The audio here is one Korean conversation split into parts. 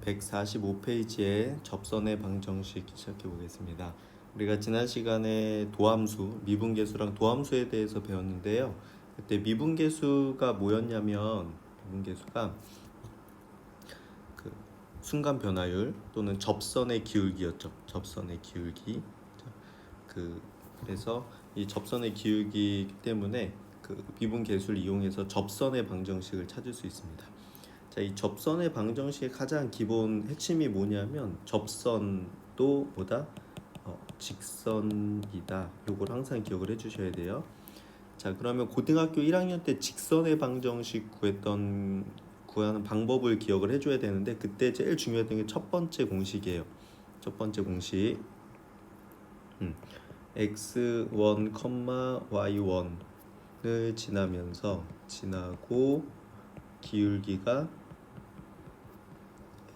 145페이지의 접선의 방정식 시작해 보겠습니다. 우리가 지난 시간에 도함수, 미분계수랑 도함수에 대해서 배웠는데요. 그때 미분계수가 뭐였냐면 미분계수가 그 순간 변화율 또는 접선의 기울기였죠. 접선의 기울기. 그래서 이 접선의 기울기 때문에 그 미분계수를 이용해서 접선의 방정식을 찾을 수 있습니다. 자, 이 접선의 방정식의 가장 기본 핵심이 뭐냐면 접선도 뭐다? 직선이다. 요걸 항상 기억을 해주셔야 돼요. 자, 그러면 고등학교 1학년 때 직선의 방정식 구하는 방법을 기억을 해줘야 되는데 그때 제일 중요했던 게 첫 번째 공식이에요. 첫 번째 공식. x1, y1을 지나고 기울기가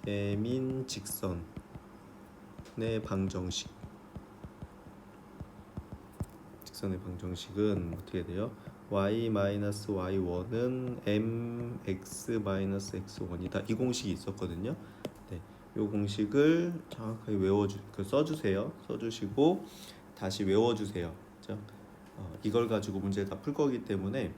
m인 직선의 방정식. 직선의 방정식은 어떻게 돼요? y-y1은 mx-x1이다. 이 공식이 있었거든요. 네, 이 공식을 정확하게 써주세요. 써주시고 다시 외워주세요. 그렇죠? 이걸 가지고 문제를 다 풀 거기 때문에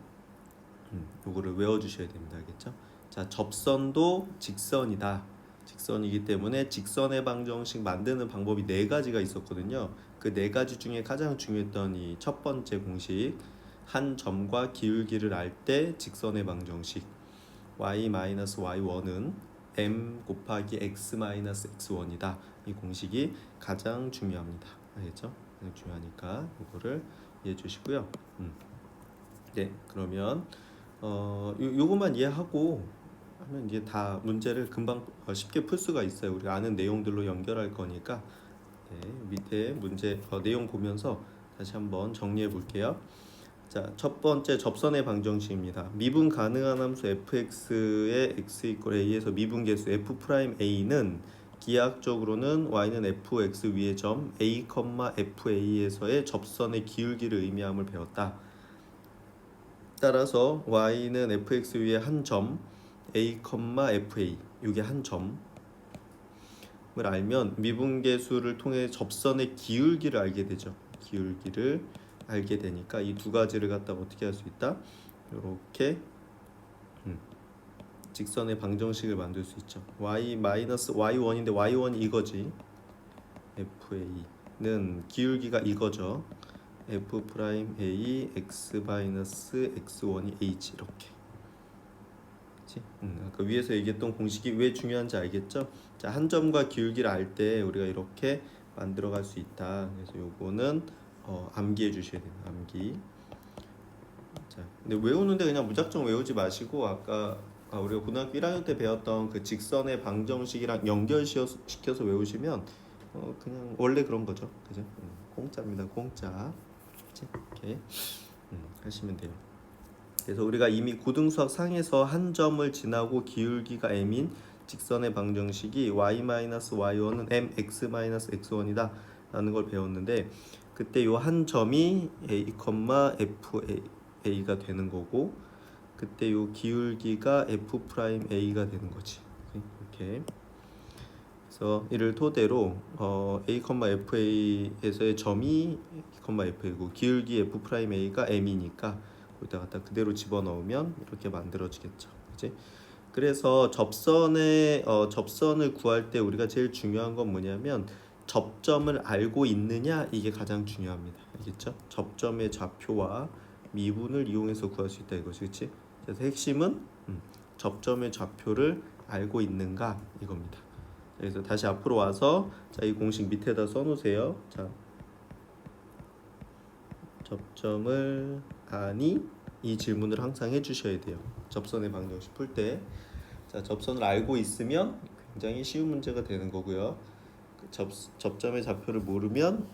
이거를 외워주셔야 됩니다. 알겠죠? 자, 접선도 직선이다. 직선이기 때문에 직선의 방정식 만드는 방법이 네 가지가 있었거든요. 그 네 가지 중에 가장 중요했던 이 첫 번째 공식, 한 점과 기울기를 알 때 직선의 방정식 y-y1은 m 곱하기 x-x1이다. 이 공식이 가장 중요합니다. 알겠죠? 중요하니까 이거를 이해해 주시고요. 네, 그러면 요것만 이해하고 하면 이제 다 문제를 금방 쉽게 풀 수가 있어요. 우리가 아는 내용들로 연결할 거니까. 네, 밑에 문제 내용 보면서 다시 한번 정리해 볼게요. 자, 첫 번째 접선의 방정식입니다. 미분 가능한 함수 fx의 x = a에서 미분계수 f'a는 기하학적으로는 y는 fx 위의 점 a, fa에서의 접선의 기울기를 의미함을 배웠다. 따라서 y는 fx 위의 한 점 a, fa 이게 한 점을 알면 미분계수를 통해 접선의 기울기를 알게 되죠. 기울기를 알게 되니까 이 두 가지를 갖다가 어떻게 할 수 있다? 이렇게 직선의 방정식을 만들 수 있죠. y-y1인데 y1이 이거지. fa는 기울기가 이거죠. f'A x-x1이 h 이렇게. 아까 위에서 얘기했던 공식이 왜 중요한지 알겠죠? 자, 한 점과 기울기를 알 때 우리가 이렇게 만들어갈 수 있다. 그래서 요거는 암기해 주셔야 돼요. 암기. 자, 근데 외우는데 그냥 무작정 외우지 마시고 아까 우리가 고등학교 1학년 때 배웠던 그 직선의 방정식이랑 연결시켜서 외우시면 그냥 원래 그런 거죠. 그죠? 공짜입니다. 공짜. 이렇게 하시면 돼요. 그래서 우리가 이미 고등수학 상에서 한 점을 지나고 기울기가 m인 직선의 방정식이 y-y1은 mx-x1이다 라는 걸 배웠는데 그때 요 한 점이 a, fa가 되는 거고 그때 요 기울기가 f'A가 되는 거지. 이렇게. 그래서 이를 토대로 a, fa에서의 점이 fa고 기울기 f'A가 m이니까 여기다 갖다 그대로 집어넣으면 이렇게 만들어지겠죠. 그치? 그래서 접선을 구할 때 우리가 제일 중요한 건 뭐냐면 접점을 알고 있느냐 이게 가장 중요합니다. 알겠죠? 접점의 좌표와 미분을 이용해서 구할 수 있다 이거지. 그치? 그래서 핵심은 접점의 좌표를 알고 있는가 이겁니다. 그래서 다시 앞으로 와서 자, 이 공식 밑에다 써놓으세요. 자, 접점을 아니? 이 질문을 항상 해주셔야 돼요. 접선의 방정식 풀 때. 자, 접선을 알고 있으면 굉장히 쉬운 문제가 되는 거고요. 접점의 좌표를 모르면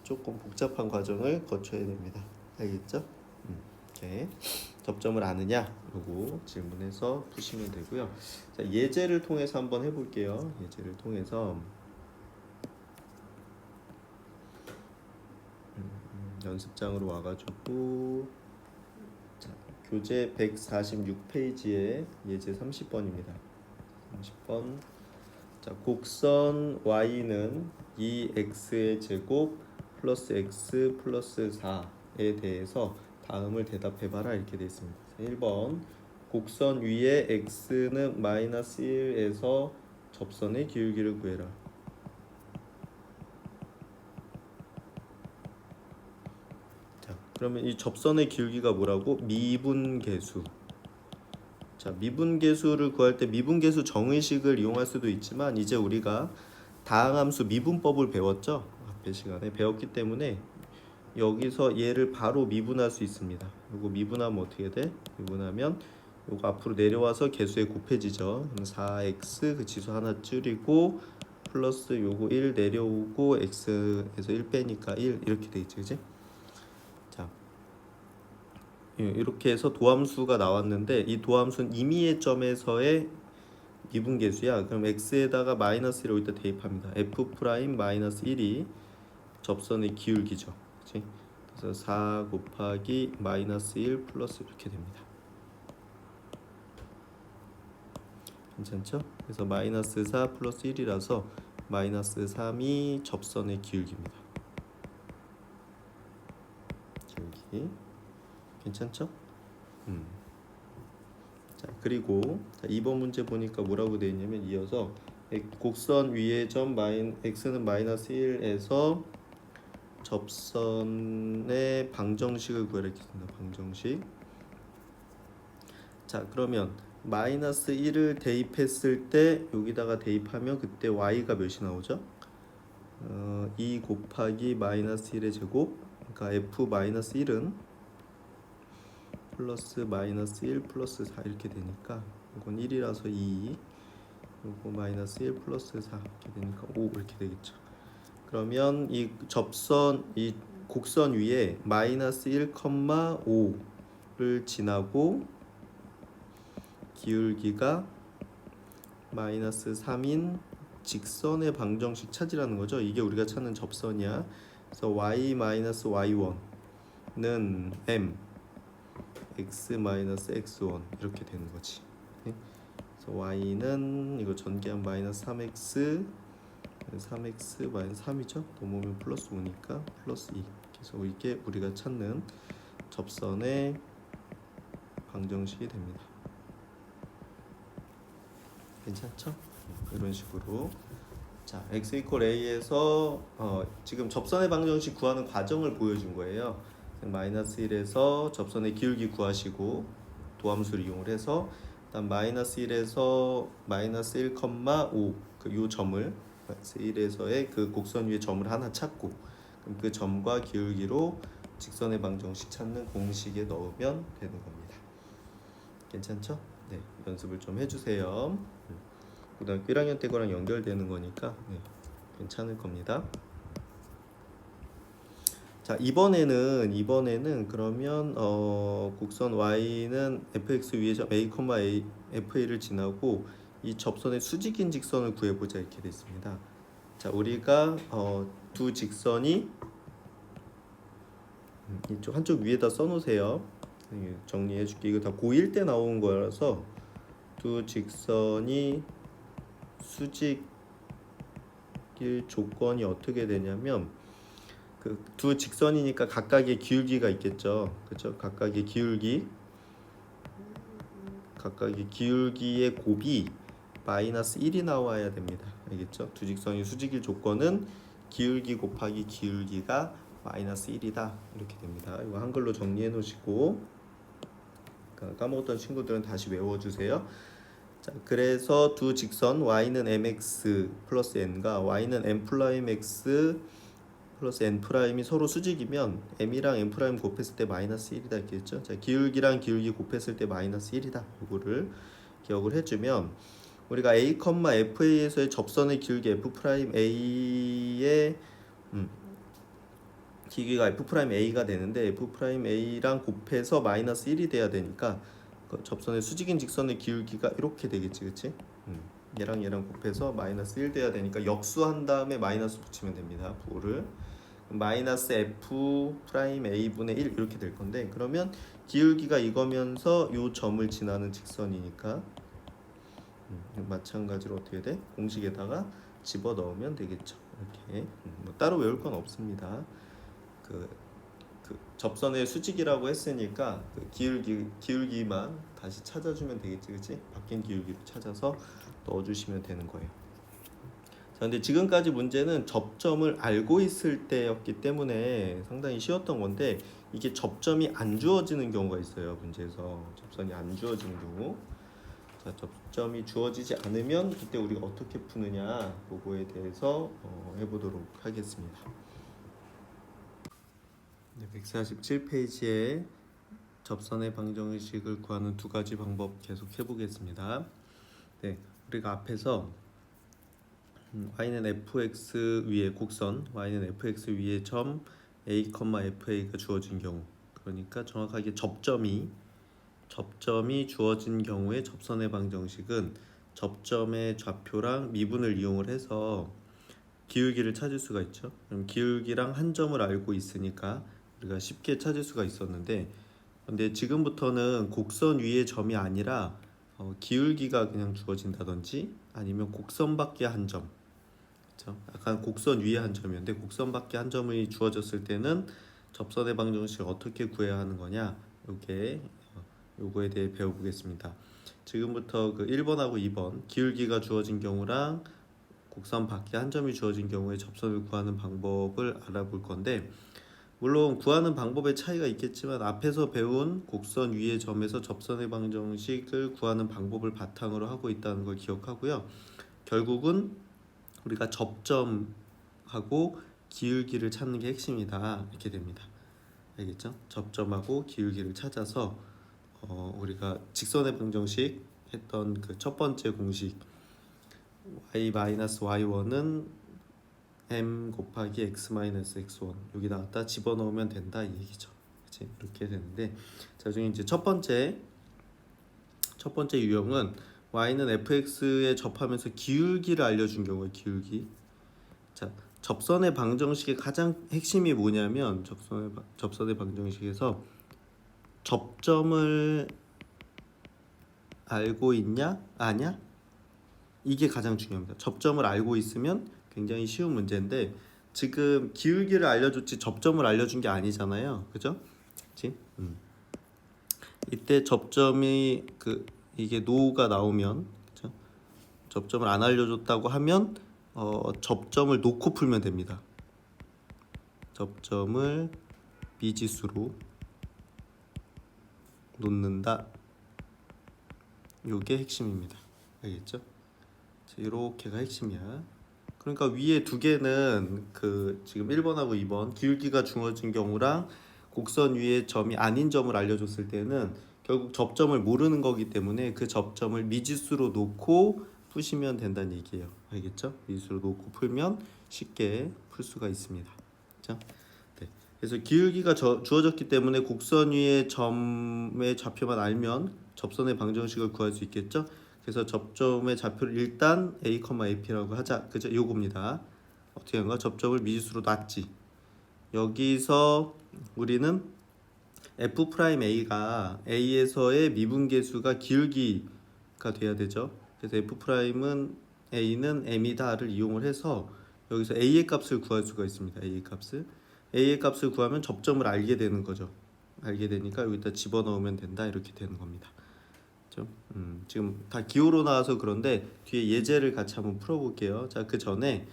조금 복잡한 과정을 거쳐야 됩니다. 알겠죠? 이렇게 접점을 아느냐? 요거 질문해서 푸시면 되고요. 자, 예제를 통해서 한번 해볼게요. 예제를 통해서 연습장으로 와가지고 자, 교재 146페이지에 예제 30번입니다. 30번 자, 곡선 y는 2x의 제곱 플러스 x 플러스 4에 대해서 다음을 대답해봐라 이렇게 되어 있습니다. 1번 곡선 위에 x는 마이너스 1에서 접선의 기울기를 구해라. 자, 그러면 이 접선의 기울기가 뭐라고? 미분계수. 자, 미분계수를 구할 때 미분계수 정의식을 이용할 수도 있지만 이제 우리가 다항함수 미분법을 배웠죠? 앞에 시간에 배웠기 때문에 여기서 얘를 바로 미분할 수 있습니다. 이거 미분하면 어떻게 돼? 미분하면 이거 앞으로 내려와서 개수에 곱해지죠. 그럼 4x 그 지수 하나 줄이고 플러스 요거 1 내려오고 x에서 1 빼니까 1 이렇게 돼 있죠, 그지? 자, 이렇게 해서 도함수가 나왔는데 이 도함수는 임의의 점에서의 미분계수야. 그럼 x에다가 마이너스 1을 여기다 대입합니다. f 프라임 마이너스 1이 접선의 기울기죠. 그치? 그래서 4 곱하기 마이너스 1 플러스 이렇게 됩니다. 괜찮죠? 그래서 마이너스 4 플러스 1이라서 마이너스 3이 접선의 기울기입니다. 기울기. 괜찮죠? 자, 그리고 자, 2번 문제 보니까 뭐라고 되어 있냐면 이어서 곡선 위의 점 x는 마이너스 1에서 접선의 방정식을 구하라 이렇게 됩니다. 방정식. 자, 그러면 마이너스 1을 대입했을 때 여기다가 대입하면 그때 y가 몇이 나오죠? 2 곱하기 마이너스 1의 제곱. 그러니까 f 마이너스 1은 플러스 마이너스 1 플러스 4 이렇게 되니까 이건 1이라서 2, 요거 마이너스 1 플러스 4 이렇게 되니까 5 이렇게 되겠죠. 그러면 이 접선 이 곡선 위에 마이너스 1,5를 지나고 기울기가 마이너스 3인 직선의 방정식 찾으라는 거죠. 이게 우리가 찾는 접선이야. 그래서 y 마이너스 y1는 m x 마이너스 x1 이렇게 되는 거지. 그래서 y는 이거 전개한 마이너스 3x 마이너스 3이죠. 넘으면 플러스 5니까 플러스 2. 그래서 이게 우리가 찾는 접선의 방정식이 됩니다. 괜찮죠? 이런 식으로. 자, x 이퀄 a에서 지금 접선의 방정식 구하는 과정을 보여준 거예요. 마이너스 1에서 접선의 기울기 구하시고 도함수를 이용을 해서 일단 마이너스 1에서 마이너스 1,5 그 요 점을 마이너스 1에서의 그 곡선 위에 점을 하나 찾고 그럼 그 점과 기울기로 직선의 방정식 찾는 공식에 넣으면 되는 겁니다. 괜찮죠? 네, 연습을 좀 해주세요. 고등학교 1학년 때 거랑 연결되는 거니까 네, 괜찮을 겁니다. 자, 이번에는 그러면 곡선 y는 fx 위에 점 a, fa를 지나고 이 접선의 수직인 직선을 구해보자 이렇게 되어 있습니다. 자, 우리가 두 직선이 이쪽 한쪽 위에다 써놓으세요. 정리해줄게. 이거 다 고1 때 나온 거라서 두 직선이 수직일 조건이 어떻게 되냐면 그 두 직선이니까 각각의 기울기가 있겠죠. 그렇죠? 각각의 기울기의 곱이 마이너스 1이 나와야 됩니다. 알겠죠? 두 직선이 수직일 조건은 기울기 곱하기 기울기가 마이너스 1이다. 이렇게 됩니다. 이거 한글로 정리해 놓으시고 까먹었던 친구들은 다시 외워주세요. 자, 그래서 두 직선 y는 mx 플러스 n과 y는 m 프라임 x 플러스 n 프라임이 서로 수직이면 m이랑 n 프라임 곱했을 때 마이너스 1이다 이렇게 했죠. 자, 기울기랑 기울기 곱했을 때 마이너스 1이다. 이거를 기억을 해주면 우리가 a, fa에서의 접선의 기울기 f 프라임 a의 기울기가 f 프라임 a가 되는데 f 프라임 a랑 곱해서 마이너스 1이 돼야 되니까 그 접선의 수직인 직선의 기울기가 이렇게 되겠지, 그렇지? 얘랑 곱해서 마이너스 1 돼야 되니까 역수한 다음에 마이너스 붙이면 됩니다. 부호를 마이너스 f 프라임 a 분의 1 이렇게 될 건데 그러면 기울기가 이거면서 요 점을 지나는 직선이니까 마찬가지로 어떻게 돼? 공식에다가 집어 넣으면 되겠죠. 이렇게 뭐 따로 외울 건 없습니다. 그, 그 접선의 수직이라고 했으니까 그 기울기만 다시 찾아주면 되겠지, 그치? 바뀐 기울기로 찾아서 넣어주시면 되는 거예요. 자, 근데 지금까지 문제는 접점을 알고 있을 때였기 때문에 상당히 쉬웠던 건데 이게 접점이 안 주어지는 경우가 있어요. 문제에서 접선이 안 주어지는 경우. 자, 접점이 주어지지 않으면 그때 우리가 어떻게 푸느냐 그거에 대해서 해보도록 하겠습니다. 네, 147페이지에 접선의 방정식을 구하는 두 가지 방법 계속 해보겠습니다. 네, 우리가 앞에서 y는 fx 위에 곡선, y는 fx 위에 점 a, fa가 주어진 경우, 그러니까 정확하게 접점이 주어진 경우에 접선의 방정식은 접점의 좌표랑 미분을 이용을 해서 기울기를 찾을 수가 있죠. 그럼 기울기랑 한 점을 알고 있으니까 우리가 쉽게 찾을 수가 있었는데, 근데 지금부터는 곡선 위의 점이 아니라 기울기가 그냥 주어진다든지 아니면 곡선 밖에 한 점, 그렇죠? 약간 곡선 위에 한 점이었는데 곡선 밖에 한 점이 주어졌을 때는 접선의 방정식을 어떻게 구해야 하는 거냐, 요거에 대해 배워보겠습니다. 지금부터 그 1번하고 2번 기울기가 주어진 경우랑 곡선 밖에 한 점이 주어진 경우에 접선을 구하는 방법을 알아볼 건데, 물론 구하는 방법의 차이가 있겠지만 앞에서 배운 곡선 위의 점에서 접선의 방정식을 구하는 방법을 바탕으로 하고 있다는 걸 기억하고요. 결국은 우리가 접점하고 기울기를 찾는 게 핵심이다, 이렇게 됩니다. 알겠죠? 접점하고 기울기를 찾아서 우리가 직선의 방정식 했던 그 첫 번째 공식 y-y1은 m 곱하기 x-x1 여기다 갖다 집어넣으면 된다, 이 얘기죠. 그치? 이렇게 되는데, 자, 중에 이제 첫 번째 유형은 y는 fx에 접하면서 기울기를 알려준 경우에 기울기. 자, 접선의 방정식의 가장 핵심이 뭐냐면 접선의 방정식에서 접점을 알고 있냐 아냐, 이게 가장 중요합니다. 접점을 알고 있으면 굉장히 쉬운 문제인데 지금 기울기를 알려줬지 접점을 알려준 게 아니잖아요, 그죠? 그치? 이때 접점이 이게 노가 나오면, 그죠? 접점을 안 알려줬다고 하면 접점을 놓고 풀면 됩니다. 접점을 미지수로 놓는다. 요게 핵심입니다. 알겠죠? 이렇게가 핵심이야. 그러니까 위에 두 개는 지금 1번하고 2번 기울기가 주어진 경우랑 곡선 위에 점이 아닌 점을 알려줬을 때는 결국 접점을 모르는 거기 때문에 그 접점을 미지수로 놓고 푸시면 된다는 얘기예요. 알겠죠? 미지수로 놓고 풀면 쉽게 풀 수가 있습니다. 그렇죠? 네. 그래서 기울기가 주어졌기 때문에 곡선 위의 점의 좌표만 알면 접선의 방정식을 구할 수 있겠죠? 그래서 접점의 좌표를 일단 a, ap라고 하자. 그죠? 요겁니다. 어떻게 한가? 접점을 미지수로 놨지. 여기서 우리는 f'a가 a에서의 미분계수가 기울기가 돼야 되죠. 그래서 f'은 a는 m이다를 이용을 해서 여기서 a의 값을 구할 수가 있습니다. a의 값을 구하면 접점을 알게 되는 거죠. 알게 되니까 여기다 집어넣으면 된다, 이렇게 되는 겁니다. 지금 다 기호로 나와서 그런데 뒤에 예제를 같이 한번 풀어볼게요. 자, 그 전에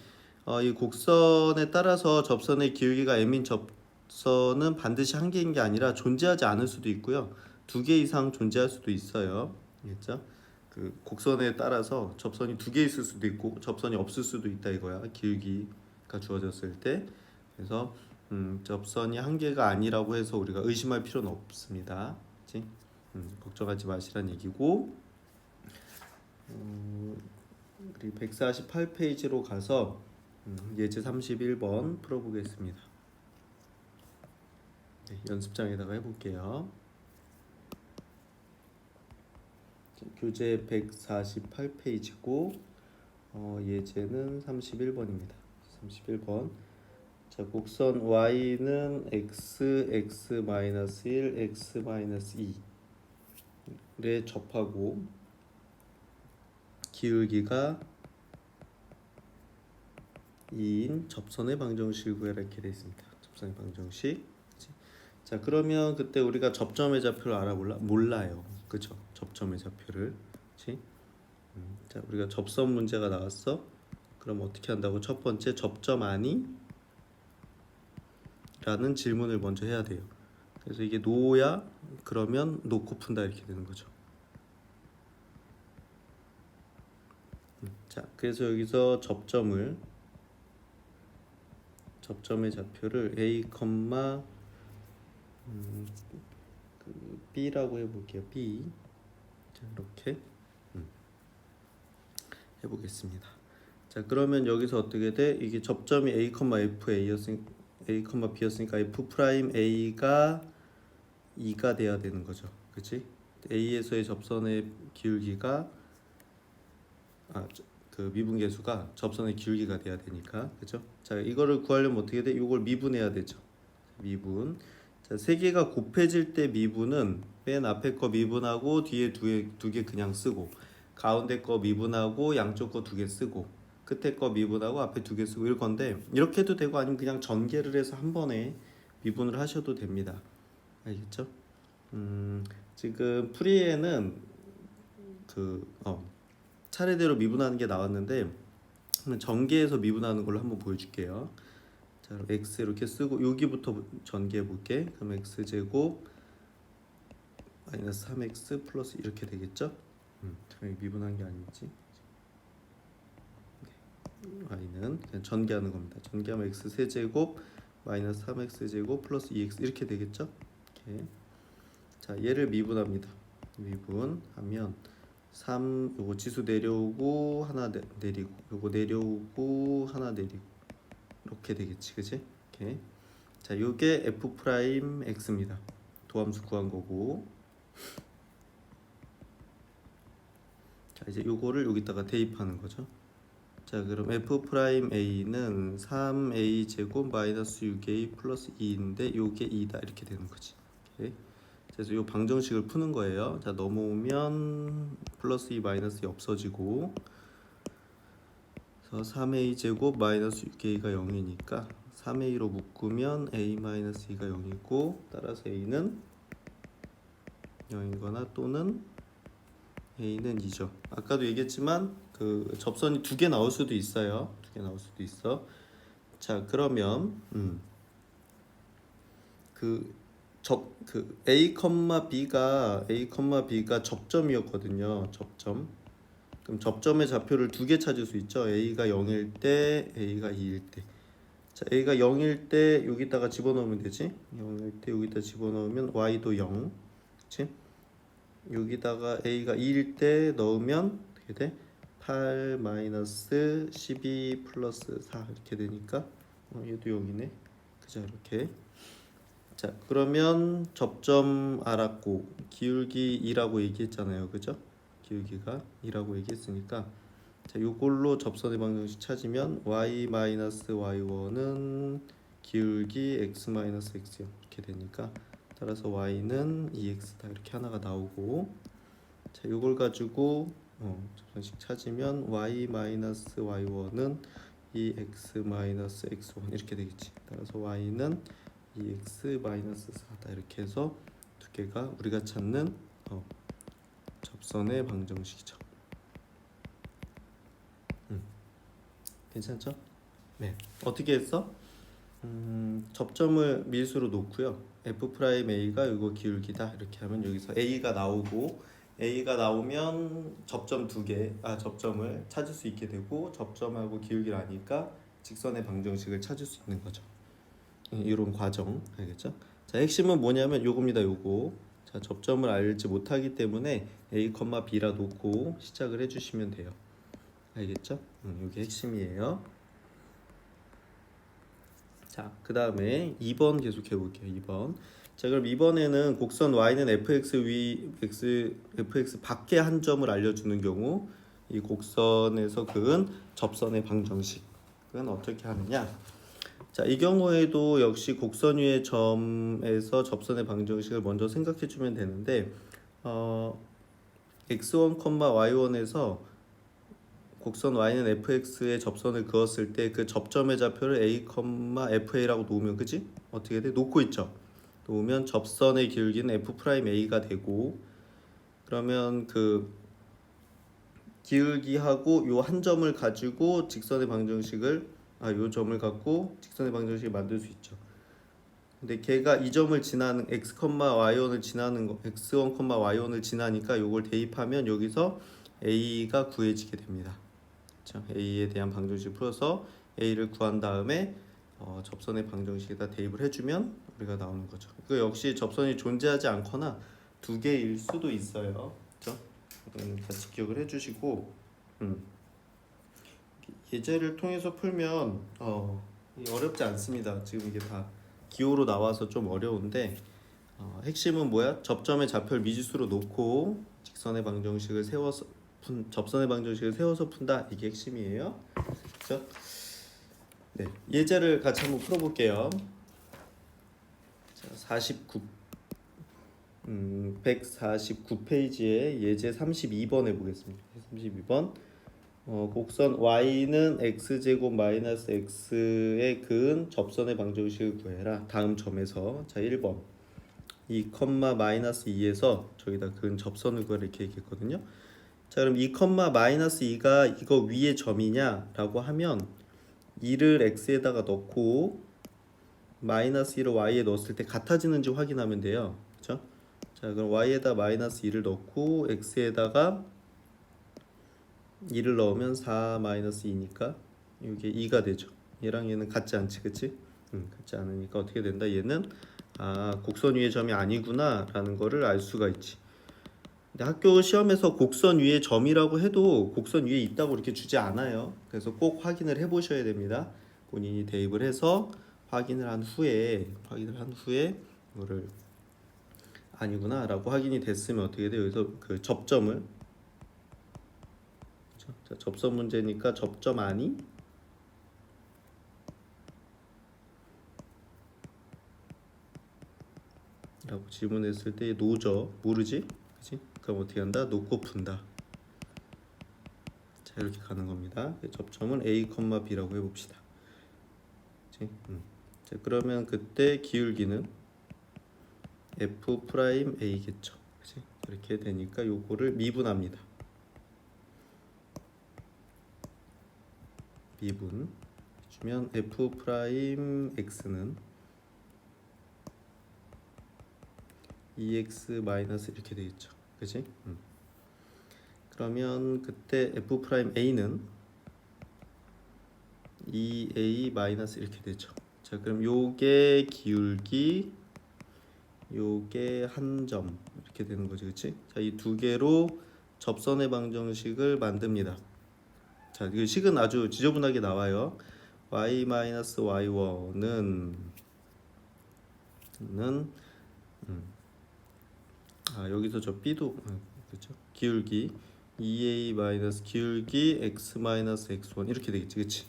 이 곡선에 따라서 접선의 기울기가 m인 접선은 반드시 한 개인 게 아니라 존재하지 않을 수도 있고요. 두 개 이상 존재할 수도 있어요. 알겠죠? 그 곡선에 따라서 접선이 두 개 있을 수도 있고 접선이 없을 수도 있다, 이거야. 기울기가 주어졌을 때. 그래서 접선이 한 개가 아니라고 해서 우리가 의심할 필요는 없습니다. 그치? 걱정하지 마시란 얘기고, 우리 148페이지로 가서 예제 31번 풀어보겠습니다. 네, 연습장에다가 해볼게요. 교재 148페이지고 예제는 31번입니다. 31번. 자, 곡선 y는 x, x-1, x-2에 접하고 기울기가 2인 접선의 방정식을 구해라 이렇게 되어 있습니다. 접선의 방정식. 자 그러면 그때 우리가 접점의 좌표를 몰라요. 그죠? 접점의 좌표를. 그치? 자 우리가 접선 문제가 나왔어. 그럼 어떻게 한다고? 첫 번째 접점 아니? 라는 질문을 먼저 해야 돼요. 그래서 이게 노야 그러면 놓고 푼다 이렇게 되는 거죠. 자 그래서 여기서 접점의 좌표를 a, b라고 해볼게요. b. 자 이렇게 해보겠습니다. 자 그러면 여기서 어떻게 돼? 이게 접점이 a, fa였으니까 a, b였으니까 f 프라임 a가 2가 돼야 되는 거죠. 그치? a에서의 접선의 기울기가 그 미분계수가 접선의 기울기가 돼야 되니까. 그죠? 자 이거를 구하려면 어떻게 돼? 이걸 미분해야 되죠. 미분. 자, 세 개가 곱해질 때 미분은 맨 앞에 거 미분하고 뒤에 두 개 그냥 쓰고, 가운데 거 미분하고 양쪽 거 두 개 쓰고, 끝에 거 미분하고 앞에 두 개 쓰고 이럴 건데, 이렇게 해도 되고 아니면 그냥 전개를 해서 한 번에 미분을 하셔도 됩니다. 알겠죠? 지금 풀이에는 차례대로 미분하는 게 나왔는데 전개해서 미분하는 걸로 한번 보여줄게요. 자, 그럼 x 이렇게 쓰고 여기부터 전개해 볼게. 그럼 x 제곱 마이너스 3x 플러스 이렇게 되겠죠? 여기 미분한 게 아니지. y는 그냥 전개하는 겁니다. 전개하면 x 세제곱 마이너스 3x 제곱 플러스 2x 이렇게 되겠죠? 이렇게. 자, 얘를 미분합니다. 미분하면 3 요거 지수 내려오고 하나 내리고 요거 내려오고 하나 내리고 이렇게 되겠지, 그치? 이렇게. 자, 요게 f 프라임 x입니다. 도함수 구한 거고. 자, 이제 요거를 여기다가 대입하는 거죠. 자, 그럼 f 프라임 a는 3a 제곱 마이너스 6a 플러스 2인데 요게 2다 이렇게 되는 거지. 오케이. 그래서 요 방정식을 푸는 거예요. 자, 넘어오면 플러스 2 마이너스 2 없어지고, 그래서 3a 제곱 마이너스 6a가 0이니까 3a로 묶으면 a 마이너스 2가 0이고, 따라서 a는 0이거나 또는 a는 2죠. 아까도 얘기했지만 그 접선이 두 개 나올 수도 있어요. 두 개 나올 수도 있어. 자, 그러면 a,b가 접점이었거든요. 접점. 그럼 접점의 좌표를 두 개 찾을 수 있죠. a가 0일 때, a가 2일 때. 자, a가 0일 때 여기다가 집어넣으면 되지. 0일 때 여기다 집어넣으면 y도 0. 그치? 여기다가 a가 2일 때 넣으면 어떻게 돼? 8 마이너스 12 플러스 4 이렇게 되니까 얘도 0이네. 그죠? 이렇게. 자, 그러면 접점 알았고 기울기 2라고 얘기했잖아요. 그죠? 기울기가 2라고 얘기했으니까, 자, 요걸로 접선의 방정식 찾으면 y-y1은 기울기 x-x0 이렇게 되니까, 따라서 y는 2x다 이렇게 하나가 나오고, 자, 요걸 가지고 접선식 찾으면 y-y1은 2x-x1 이렇게 되겠지. 따라서 y는 2x-4다 이렇게 해서 두 개가 우리가 찾는 접선의 방정식이죠. 괜찮죠? 네. 어떻게 했어? 접점을 밀수로 놓고요. f 프라임 a가 이거 기울기다 이렇게 하면 여기서 a가 나오고, a가 나오면 접점 접점을 찾을 수 있게 되고, 접점하고 기울기를 아니까 직선의 방정식을 찾을 수 있는 거죠. 이런 과정 알겠죠? 자, 핵심은 뭐냐면 요겁니다. 요거. 자, 접점을 알지 못하기 때문에 a, b라 놓고 시작을 해주시면 돼요. 알겠죠? 요게 핵심이에요. 자, 그 다음에 2번 계속 해볼게요. 2번. 자, 그럼 이번에는 곡선 y는 fx 밖에 한 점을 알려주는 경우, 이 곡선에서 그은 접선의 방정식은 어떻게 하느냐? 자, 이 경우에도 역시 곡선 위의 점에서 접선의 방정식을 먼저 생각해 주면 되는데, x1, y1에서 곡선 y는 fx에 접선을 그었을 때 그 접점의 좌표를 a, fa라고 놓으면 그지? 어떻게 돼? 놓고 있죠. 놓으면 접선의 기울기는 f'a가 되고 그러면 그 기울기하고 요 한 점을 가지고 직선의 방정식을 요 점을 갖고 직선의 방정식을 만들 수 있죠. 근데 걔가 이 점을 지나는 x, y1을 지나는 거 x1, y1을 지나니까 요걸 대입하면 여기서 a가 구해지게 됩니다. 그렇죠? a에 대한 방정식을 풀어서 a를 구한 다음에 접선의 방정식에다 대입을 해주면 우리가 나오는 거죠. 이거 역시 접선이 존재하지 않거나 두 개일 수도 있어요. 그렇죠? 같이 기억을 해주시고 예제를 통해서 풀면 어렵지 않습니다. 지금 이게 다 기호로 나와서 좀 어려운데 핵심은 뭐야? 접점의 좌표를 미지수로 놓고 직선의 방정식을 세워서 접선의 방정식을 세워서 푼다. 이게 핵심이에요. 그렇죠? 네, 예제를 같이 한번 풀어볼게요. 자, 149페이지에 예제 32번 해보겠습니다. 32번 곡선 y는 x제곱 마이너스 x에 그은 접선의 방정식을 구해라. 다음 점에서 자 1번 2, 마이너스 2에서 저기다 그은 접선을 구하라 이렇게 얘기했거든요. 자 그럼 2, 마이너스 2가 이거 위의 점이냐 라고 하면 2를 x에다가 넣고 마이너스 1을 y에 넣었을 때 같아지는지 확인하면 돼요. 그렇죠? 자 그럼 y에다 마이너스 2를 넣고 x에다가 2를 넣으면 4 마이너스 2니까 이게 2가 되죠. 얘랑 얘는 같지 않지, 그치? 같지 않으니까 어떻게 된다? 얘는 곡선 위의 점이 아니구나 라는 거를 알 수가 있지. 근데 학교 시험에서 곡선 위의 점이라고 해도 곡선 위에 있다고 이렇게 주지 않아요. 그래서 꼭 확인을 해 보셔야 됩니다. 본인이 대입을 해서 확인을 한 후에 이거를 아니구나 라고 확인이 됐으면 어떻게 돼요? 여기서 그 접점을 자, 접선 문제니까 접점 아니? 라고 질문했을 때 노죠. 모르지? 그치? 그럼 어떻게 한다? 놓고 푼다. 자 이렇게 가는 겁니다. 접점은 A, B라고 해봅시다. 그치? 자 그러면 그때 기울기는 F'A겠죠. 그치? 이렇게 되니까 요거를 미분합니다. 미분 주면 F'X는 2x 마이너스 이렇게 되겠죠. 그치? 그러면 그때 F'A는 2a 마이너스 이렇게 되죠. 자 그럼 요게 기울기 요게 한 점 이렇게 되는 거지, 그치? 자 이 두 개로 접선의 방정식을 만듭니다. 자 이 식은 아주 지저분하게 나와요. y 마이너스 y1은 여기서 저 b도 그렇죠? 기울기 2a 마이너스 기울기 x 마이너스 x1 이렇게 되겠지, 그치?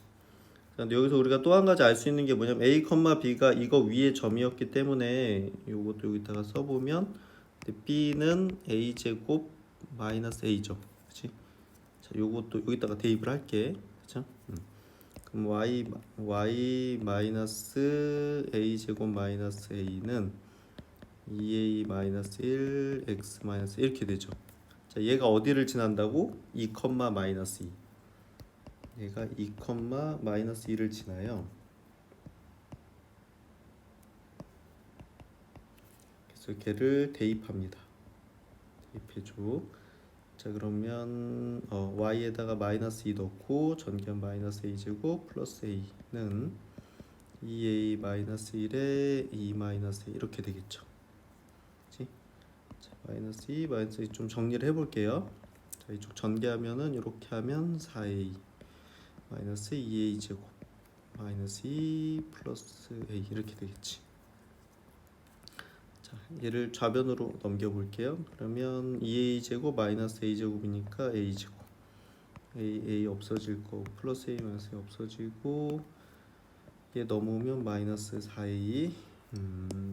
근데 여기서 우리가 또 한 가지 알 수 있는 게 뭐냐면 a, b가 이거 위에 점이었기 때문에 요것도 여기다가 써보면 b는 a 제곱 마이너스 a죠, 그렇지? 자, 요것도 여기다가 대입을 할게, 그렇죠? 그럼 y 마이너스 a 제곱 마이너스 a는 2a 마이너스 1 x 마이너스 이렇게 되죠. 자, 얘가 어디를 지난다고? 2, 마이너스 2. 얘가 2, 마이너스 2를 지나요. 그래서 걔를 대입합니다. 대입해줘. 자 그러면 y에다가 마이너스 2 넣고 전기한 마이너스 a제곱 플러스 a는 2a 마이너스 1에 2 마이너스 a 이렇게 되겠죠. 그치? 자 마이너스 2 마이너스 2 좀 정리를 해볼게요. 자 이쪽 전개하면은 이렇게 하면 4a 마이너스 2a 제곱 마이너스 2 플러스 a 이렇게 되겠지. 자 얘를 좌변으로 넘겨볼게요. 그러면 2a 제곱 마이너스 a 제곱이니까 a 제곱 a 없어질 거고 플러스 a 마이너스 a 없어지고 얘 넘으면 마이너스 4a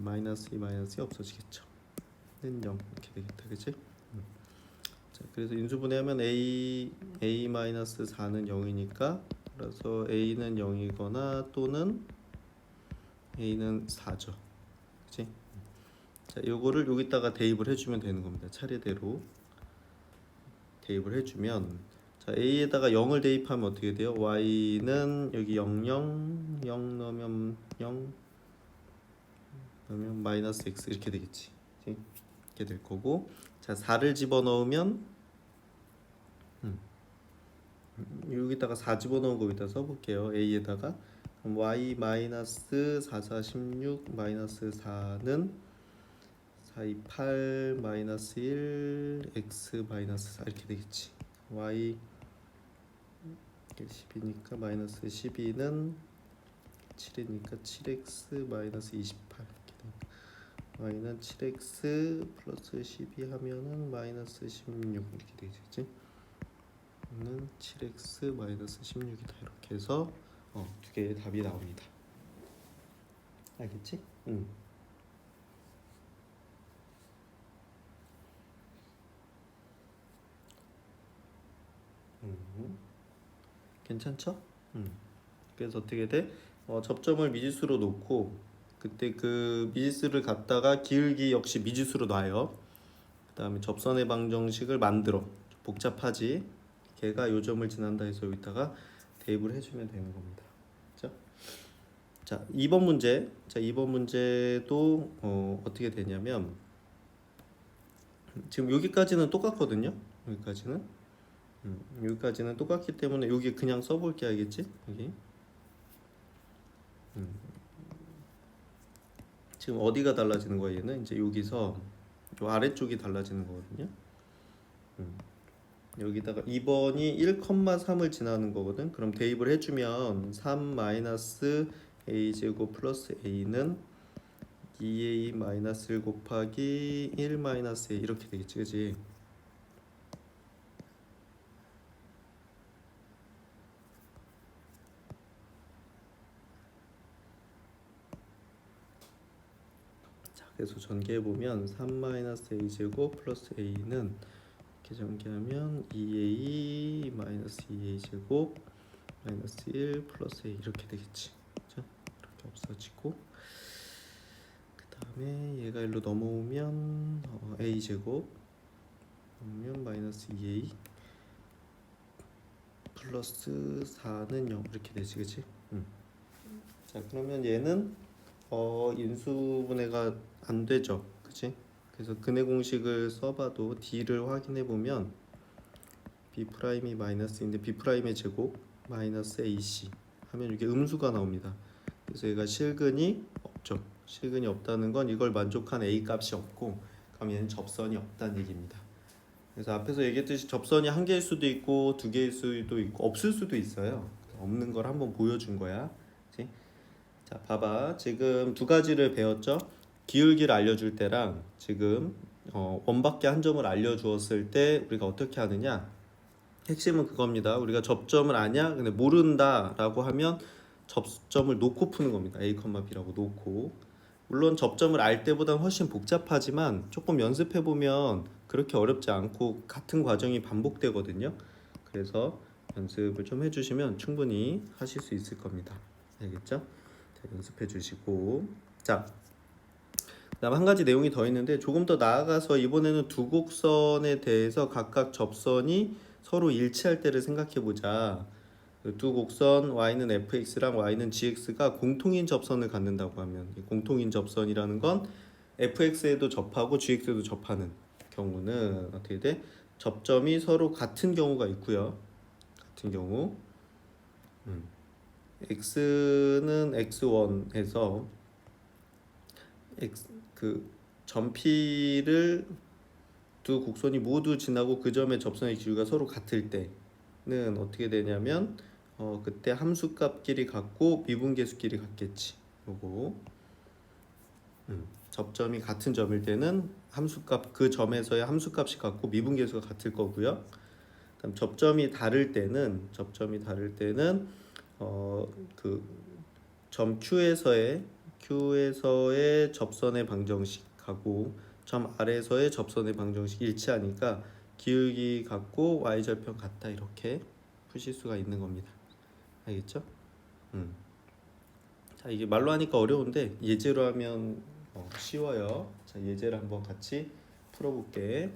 마이너스 2 마이너스 2 없어지겠죠. 는 0 이렇게 되겠다, 그치? 자, 그래서 인수분해하면 a-4는 0이니까 그래서 a는 0이거나 또는 a는 4죠. 그치? 자, 요거를 여기다가 대입을 해주면 되는 겁니다. 차례대로 대입을 해주면 자, a에다가 0을 대입하면 어떻게 돼요? y는 여기 0, 0, 0 넣으면 0 그러면 마이너스 x 이렇게 되겠지. 그치? 이렇게 될 거고 자 4를 집어넣으면 여기다가 4 집어넣은 거 여기다 써볼게요. a에다가 그럼 y 마이너스 4, 4, 16 마이너스 4는 4, 2, 8 마이너스 1 x 마이너스 4 이렇게 되겠지. y 10이니까 마이너스 12는 7이니까 7x 마이너스 28 이렇게 되니까 y는 7x 플러스 12 하면은 마이너스 16 이렇게 되겠지. 는 7x 마이너스 16이다 이렇게 해서 두 개의 답이 나옵니다. 알겠지? 괜찮죠? 그래서 어떻게 돼? 접점을 미지수로 놓고 그때 그 미지수를 갖다가 기울기 역시 미지수로 놔요. 그 다음에 접선의 방정식을 만들어. 복잡하지? 걔가 요점을 지난다 해서 여기다가 대입을 해주면 되는 겁니다. 그렇죠? 자, 2번 문제. 자, 2번 문제도 어떻게 되냐면 지금 여기까지는 똑같거든요. 여기까지는 똑같기 때문에 여기 그냥 써볼게 알겠지? 여기 지금 어디가 달라지는 거야 얘는 이제 여기서 요 아래쪽이 달라지는 거거든요. 여기다가 2번이 1,3을 지나는 거거든. 그럼 대입을 해주면 3 마이너스 a 제곱 플러스 a는 2a 마이너스 1 곱하기 1 마이너스 a 이렇게 되겠지, 그지? 자, 그래서 전개해 보면 3 마이너스 a 제곱 플러스 a는 이렇게 전개하면 2a 마이너스 2a 제곱 마이너스 1 플러스 a 이렇게 되겠지. 그렇죠? 이렇게 없어지고 그 다음에 얘가 일로 넘어오면 a 제곱 그러면 마이너스 2a 플러스 4는 0 이렇게 되지, 그치? 자, 그러면 얘는 인수분해가 안 되죠, 그치? 그래서 근해 공식을 써봐도 d를 확인해 보면 b 프라임이 마이너스인데 b 프라임의 제곱 마이너스 ac 하면 이게 음수가 나옵니다. 그래서 얘가 실근이 없죠. 실근이 없다는 건 이걸 만족한 a 값이 없고 그럼 얘는 접선이 없다는 얘기입니다. 그래서 앞에서 얘기했듯이 접선이 한 개일 수도 있고 두 개일 수도 있고 없을 수도 있어요. 없는 걸 한번 보여준 거야. 그치? 자, 봐봐. 지금 두 가지를 배웠죠. 기울기를 알려줄 때랑 지금 원밖에 한 점을 알려주었을 때 우리가 어떻게 하느냐. 핵심은 그겁니다. 우리가 접점을 아냐? 근데 모른다라고 하면 접점을 놓고 푸는 겁니다. a, b라고 놓고. 물론 접점을 알 때보다는 훨씬 복잡하지만 조금 연습해 보면 그렇게 어렵지 않고 같은 과정이 반복되거든요. 그래서 연습을 좀 해주시면 충분히 하실 수 있을 겁니다. 알겠죠? 자, 연습해 주시고 자, 그다음 한 가지 내용이 더 있는데 조금 더 나아가서 이번에는 두 곡선에 대해서 각각 접선이 서로 일치할 때를 생각해 보자. 두 곡선 y는 fx랑 y는 gx가 공통인 접선을 갖는다고 하면 공통인 접선이라는 건 fx에도 접하고 gx에도 접하는 경우는 어떻게 돼? 접점이 서로 같은 경우가 있고요. 같은 경우 x는 x1에서 그 점피를 두 곡선이 모두 지나고 그 점의 접선의 기울기가 서로 같을 때는 어떻게 되냐면 그때 함수값끼리 같고 미분계수끼리 같겠지. 요거 접점이 같은 점일 때는 함수값 그 점에서의 함수값이 같고 미분계수가 같을 거고요. 그다음 접점이 다를 때는 그 점 Q에서의 접선의 방정식하고 점 R에서의 접선의 방정식이 일치하니까 기울기 같고 y절편 같다 이렇게 푸실 수가 있는 겁니다. 알겠죠? 자, 이게 말로 하니까 어려운데 예제로 하면 쉬워요. 자, 예제를 한번 같이 풀어볼게.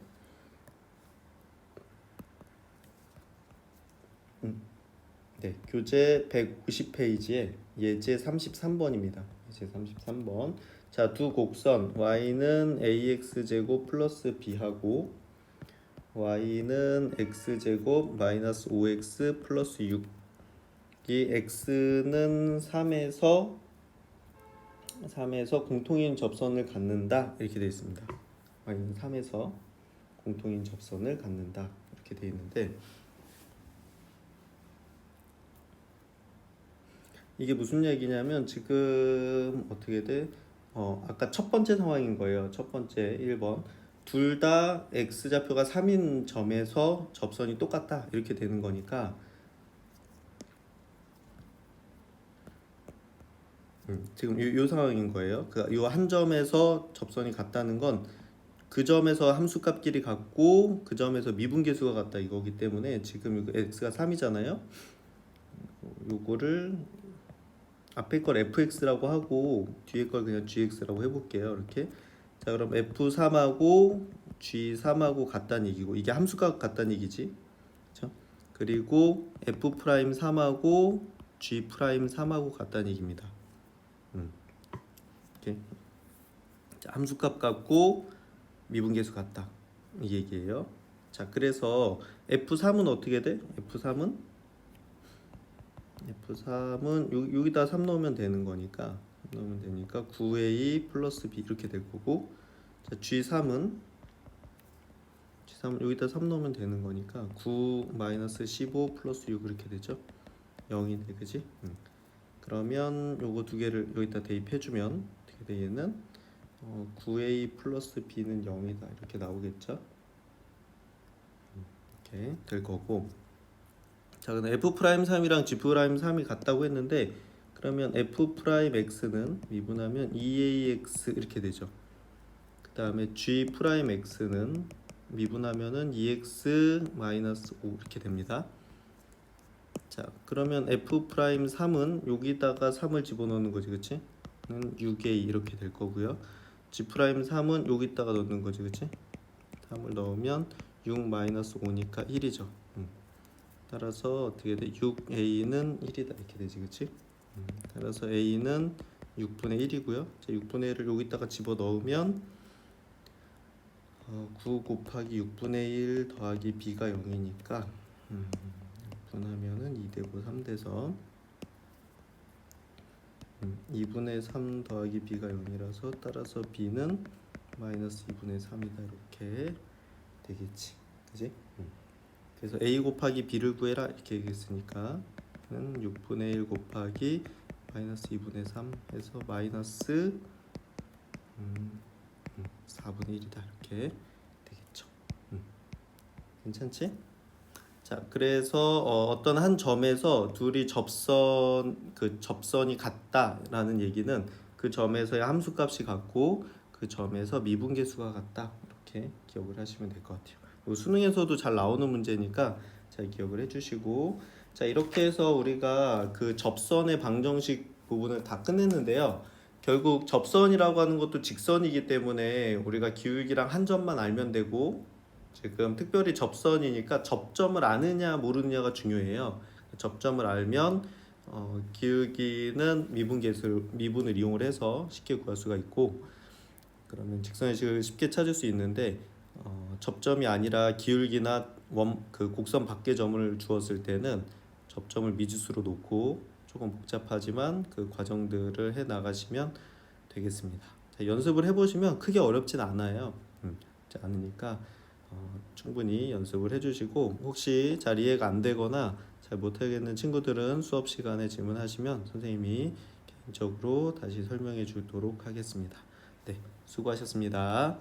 네, 교재 150페이지에 예제 33번입니다. 예제 33번. 자, 두 곡선 y는 ax제곱 플러스 b하고 y는 x제곱 마이너스 5x 플러스 6. 이 x는 3에서 공통인 접선을 갖는다 이렇게 되어 있습니다. y는 3에서 공통인 접선을 갖는다 이렇게 되어 있는데 이게 무슨 얘기냐면 지금 어떻게 돼? 아까 첫 번째 상황인 거예요. 첫 번째 1번. 둘 다 x좌표가 3인 점에서 접선이 똑같다. 이렇게 되는 거니까 지금 요 상황인 거예요. 요 한 점에서 접선이 같다는 건 그 점에서 함수값끼리 같고 그 점에서 미분계수가 같다 이거기 때문에 지금 x가 3이잖아요. 요거를 앞에 걸 fx라고 하고 뒤에 걸 그냥 gx라고 해볼게요. 이렇게. 자, 그럼 f3하고 g3하고 같다는 얘기고 이게 함수값 같다는 얘기지. 그렇죠? 그리고 f'3하고 g'3하고 같다는 얘기입니다. 이렇게. 자, 함수값 같고 미분계수 같다 이 얘기예요. 자, 그래서 f3은 어떻게 돼? f3은 여기다 3 넣으면 되는 거니까 9a 플러스 b 이렇게 될 거고, 자, g3은 여기다 3 넣으면 되는 거니까 9 마이너스 15 플러스 6 이렇게 되죠. 0이 돼, 그지? 그러면 요거 두 개를 여기다 대입해주면 어떻게 돼? 얘는 9a 플러스 b는 0이다 이렇게 나오겠죠. 이렇게 될 거고. 자, 그럼 f'3이랑 g'3이 같다고 했는데 그러면 f'x는 미분하면 2ax 이렇게 되죠. 그 다음에 g'x는 미분하면은 2x 마이너스 5 이렇게 됩니다. 자, 그러면 f'3은 여기다가 3을 집어넣는 거지, 그치? 6a 이렇게 될 거고요. g'3은 여기다가 넣는 거지, 그치? 3을 넣으면 6 마이너스 5니까 1이죠. 따라서 어떻게 돼? 6a는 1이다 이렇게 되지, 그치? 따라서 a는 6분의 1이고요. 자, 6분의 1을 여기다가 집어넣으면 9 곱하기 6분의 1 더하기 b가 0이니까 분하면은 2되고 3돼서 2분의 3 더하기 b가 0이라서 따라서 b는 마이너스 2분의 3이다 이렇게 되겠지, 그지? 그래서 a 곱하기 b를 구해라 이렇게 얘기했으니까 6분의 1 곱하기 마이너스 2분의 3 해서 마이너스 4분의 1이다 이렇게 되겠죠. 괜찮지? 자, 그래서 어떤 한 점에서 둘이 접선이 같다라는 얘기는 그 점에서의 함수값이 같고 그 점에서 미분계수가 같다 이렇게 기억을 하시면 될 것 같아요. 수능에서도 잘 나오는 문제니까 잘 기억을 해주시고, 자, 이렇게 해서 우리가 그 접선의 방정식 부분을 다 끝냈는데요. 결국 접선이라고 하는 것도 직선이기 때문에 우리가 기울기랑 한 점만 알면 되고, 지금 특별히 접선이니까 접점을 아느냐 모르느냐가 중요해요. 접점을 알면 기울기는 미분을 이용을 해서 쉽게 구할 수가 있고, 그러면 직선의 식을 쉽게 찾을 수 있는데 접점이 아니라 기울기나 그 곡선 밖의 점을 주었을 때는 접점을 미지수로 놓고 조금 복잡하지만 그 과정들을 해 나가시면 되겠습니다. 자, 연습을 해보시면 크게 어렵진 않아요. 않으니까 충분히 연습을 해주시고, 혹시 잘 이해가 안 되거나 잘 못하겠는 친구들은 수업 시간에 질문하시면 선생님이 개인적으로 다시 설명해 주도록 하겠습니다. 네, 수고하셨습니다.